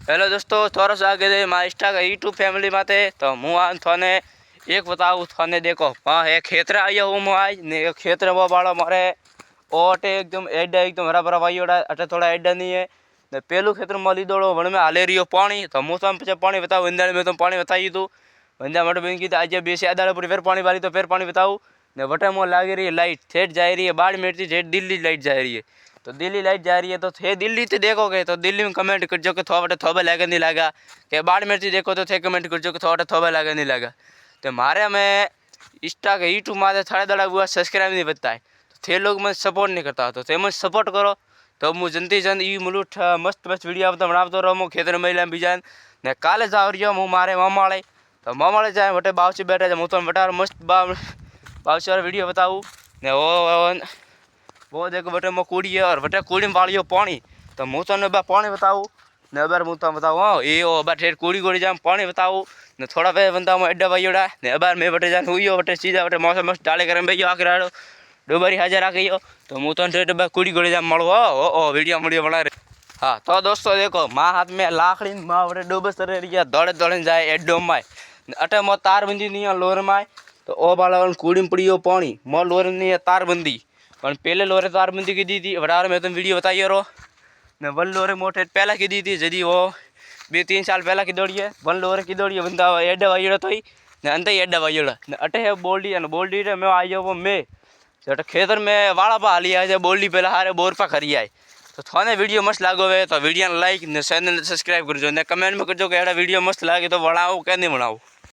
Hello दोस्तों, थोड़ा सा आगे दे माई इंस्टा का यूट्यूब फैमिली माते तो मुँह आन थाने एक बताऊँ थाने देखो हाँ एक खेतर आया हूँ मैं आज ने एक खेतर वो बाड़ा मारे ओटे एकदम एडा एकदम हरा भरा भाई ओडा अटे थोड़ा एडा नहीं है ने पेलू खेतर में ली दौड़ो वन में हाले रही पानी तो मुँह तो पीछे पानी बताऊँ इंदा में तो पानी बताई तू वंजा मट बेन की आज बेसी आधा पूरी फिर पानी वाली तो फिर पानी बताऊँ ने वटे मुँह लागी रही है लाइट ठेठ जा रही है बाढ़ मेरती ठेठ दिल्ली लाइट जा रही है तो दिल्ली लाइट जा रही है तो थे दिल्ली से देखोगे तो दिल्ली में कमेंट कर जो कि थोड़ा थोबे लगे नहीं लगा कि बाड़मेर से देखो तो थे कमेंट कर जो कि थोड़ा थोबे लगे नहीं लगा तो मारे में इंस्टा के यूट्यूब मारे थोड़ा दड़ा हुआ सब्सक्राइब नहीं बता है तो थे लोग मैं सपोर्ट नहीं करता तो थे मैं सपोर्ट करो तो मुझे जनती जन ई मुलूठ मस्त मस्त वीडियो आता बनावतो रहो खेतर महिला बीजा ने काले जा रही हूँ मारे मामाड़े तो मामाड़े जाए वटे बावची बैठे हूँ तो वटार मस्त बावची वाला वीडियो बताऊँ ने वो देखो बटे मैं कूड़ी है और बटे कूड़ी में वाली पानी तो मुँह तो बा पानी बताऊँ ने अबार मुँह तो बताऊँ हाँ ये अबार ठेर कूड़ी कूड़ी जाम पानी बताऊँ ने थोड़ा पे बनता हूँ एड्डा भाई उड़ा ने अबार मैं बटे जान हुई हो बटे सीधा बटे मौसम मस्त डाले कर भाई आकर आड़ो डोबारी हाजर आ गई हो तो मुँह तो ठेर बा कूड़ी कूड़ी जाम मड़ो ओ वीडियो बना रहे हाँ तो दोस्तों देखो माँ हाथ में लाकड़ी माँ बटे डोबस रही दौड़े दौड़े जाए एड्डो में अटे मो तार बंदी नहीं है लोर में तो ओ बाला कूड़ी में पड़ी हो पानी मो लोर नहीं है तार बंदी पर पहले लोरे तारबंदी की दी थी वडार में तुम वीडियो बताइए रो ने वन लोरे मोटे पहला की दी थी जदी वो 2-3 साल पहला की दौड़ी है वन लोरे की दौड़ी है बंदा एड्डा वाइड़ा तो ही ने अंत ही एड्डा वाइड़ा ने अटे है बोल्डी ने बोल्डी रे मैं आई वो मैं अटे खेतर में वाला पा लिया है बोल्डी पहला हारे बोर पा खरी आए तो थाने वीडियो मस्त लागो है तो वीडियो लाइक ने चैनल सब्सक्राइब कर जो ने कमेंट में कर जो कि एड़ा वीडियो मस्त लागे तो बनाओ क्या नहीं बनाओ।